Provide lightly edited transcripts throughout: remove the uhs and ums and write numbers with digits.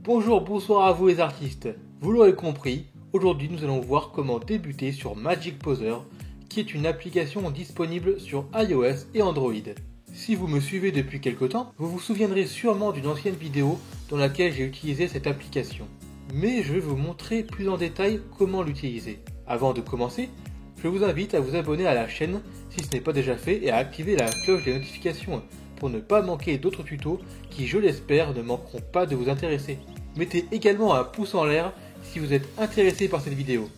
Bonjour, bonsoir à vous les artistes. Vous l'aurez compris, aujourd'hui nous allons voir comment débuter sur Magic Poser, qui est une application disponible sur iOS et Android. Si vous me suivez depuis quelque temps, vous vous souviendrez sûrement d'une ancienne vidéo dans laquelle j'ai utilisé cette application. Mais je vais vous montrer plus en détail comment l'utiliser. Avant de commencer, je vous invite à vous abonner à la chaîne si ce n'est pas déjà fait et à activer la cloche des notifications pour ne pas manquer d'autres tutos qui, je l'espère, ne manqueront pas de vous intéresser. Mettez également un pouce en l'air si vous êtes intéressé par cette vidéo.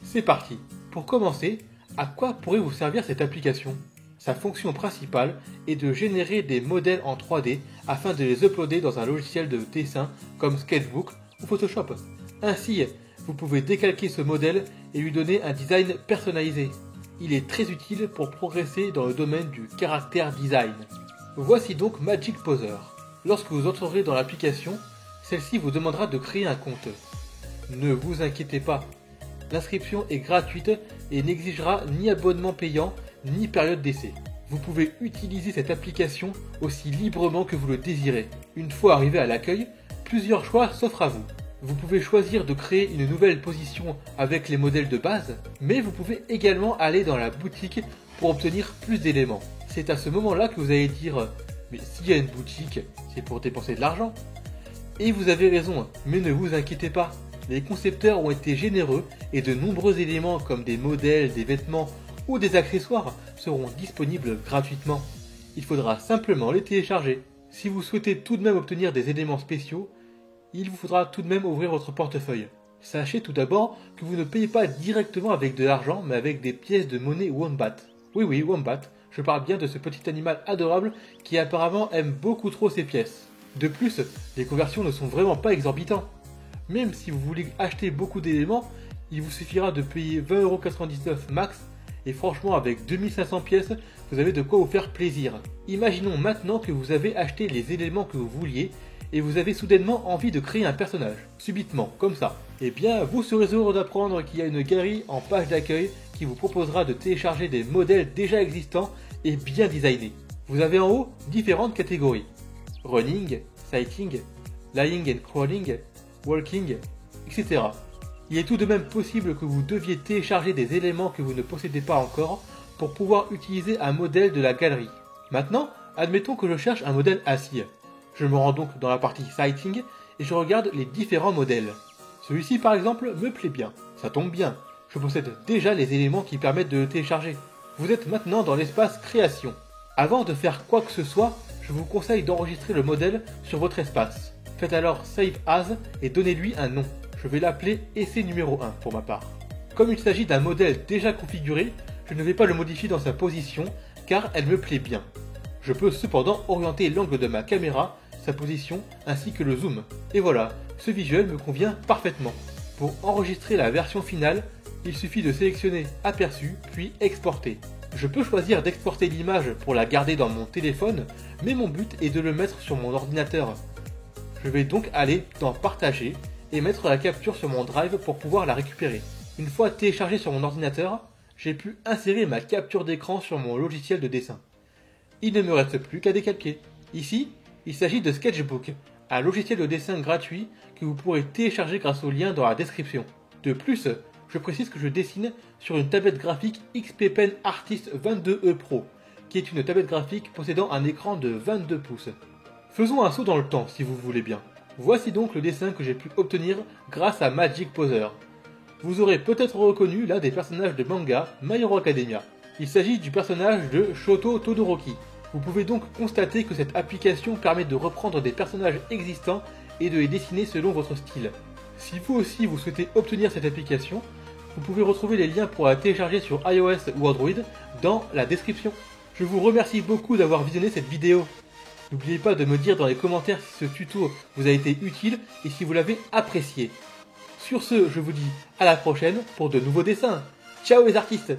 C'est parti. Pour commencer, à quoi pourrait vous servir cette application ? Sa fonction principale est de générer des modèles en 3D afin de les uploader dans un logiciel de dessin comme Sketchbook ou Photoshop. Ainsi, vous pouvez décalquer ce modèle et lui donner un design personnalisé. Il est très utile pour progresser dans le domaine du caractère design. Voici donc Magic Poser. Lorsque vous entrerez dans l'application, celle-ci vous demandera de créer un compte. Ne vous inquiétez pas, l'inscription est gratuite et n'exigera ni abonnement payant ni période d'essai. Vous pouvez utiliser cette application aussi librement que vous le désirez. Une fois arrivé à l'accueil, plusieurs choix s'offrent à vous. Vous pouvez choisir de créer une nouvelle position avec les modèles de base, mais vous pouvez également aller dans la boutique pour obtenir plus d'éléments. C'est à ce moment-là que vous allez dire « Mais s'il y a une boutique, c'est pour dépenser de l'argent ». Et vous avez raison, mais ne vous inquiétez pas. Les concepteurs ont été généreux et de nombreux éléments comme des modèles, des vêtements ou des accessoires seront disponibles gratuitement. Il faudra simplement les télécharger. Si vous souhaitez tout de même obtenir des éléments spéciaux, il vous faudra tout de même ouvrir votre portefeuille. Sachez tout d'abord que vous ne payez pas directement avec de l'argent, mais avec des pièces de monnaie Wombat. Oui, Wombat, je parle bien de ce petit animal adorable qui apparemment aime beaucoup trop ses pièces. De plus, les conversions ne sont vraiment pas exorbitantes. Même si vous voulez acheter beaucoup d'éléments, il vous suffira de payer 20,99€ max, et franchement avec 2500 pièces, vous avez de quoi vous faire plaisir. Imaginons maintenant que vous avez acheté les éléments que vous vouliez, et vous avez soudainement envie de créer un personnage, subitement, comme ça. Eh bien, vous serez heureux d'apprendre qu'il y a une galerie en page d'accueil qui vous proposera de télécharger des modèles déjà existants et bien designés. Vous avez en haut différentes catégories. Running, sighting, lying and crawling, walking, etc. Il est tout de même possible que vous deviez télécharger des éléments que vous ne possédez pas encore pour pouvoir utiliser un modèle de la galerie. Maintenant, admettons que je cherche un modèle assis. Je me rends donc dans la partie sighting et je regarde les différents modèles. Celui-ci par exemple me plaît bien, ça tombe bien, je possède déjà les éléments qui permettent de le télécharger. Vous êtes maintenant dans l'espace création. Avant de faire quoi que ce soit, je vous conseille d'enregistrer le modèle sur votre espace. Faites alors Save As et donnez-lui un nom. Je vais l'appeler essai numéro 1 pour ma part. Comme il s'agit d'un modèle déjà configuré, je ne vais pas le modifier dans sa position car elle me plaît bien. Je peux cependant orienter l'angle de ma caméra, sa position ainsi que le zoom. Et voilà, ce visuel me convient parfaitement. Pour enregistrer la version finale, il suffit de sélectionner Aperçu puis Exporter. Je peux choisir d'exporter l'image pour la garder dans mon téléphone, mais mon but est de le mettre sur mon ordinateur. Je vais donc aller dans Partager et mettre la capture sur mon Drive pour pouvoir la récupérer. Une fois téléchargée sur mon ordinateur, j'ai pu insérer ma capture d'écran sur mon logiciel de dessin. Il ne me reste plus qu'à décalquer. Ici, il s'agit de Sketchbook, un logiciel de dessin gratuit que vous pourrez télécharger grâce au lien dans la description. De plus, je précise que je dessine sur une tablette graphique XP Pen Artist 22E Pro, qui est une tablette graphique possédant un écran de 22 pouces. Faisons un saut dans le temps si vous voulez bien. Voici donc le dessin que j'ai pu obtenir grâce à Magic Poser. Vous aurez peut-être reconnu l'un des personnages de manga My Hero Academia. Il s'agit du personnage de Shoto Todoroki. Vous pouvez donc constater que cette application permet de reprendre des personnages existants et de les dessiner selon votre style. Si vous aussi vous souhaitez obtenir cette application, vous pouvez retrouver les liens pour la télécharger sur iOS ou Android dans la description. Je vous remercie beaucoup d'avoir visionné cette vidéo. N'oubliez pas de me dire dans les commentaires si ce tuto vous a été utile et si vous l'avez apprécié. Sur ce, je vous dis à la prochaine pour de nouveaux dessins. Ciao les artistes!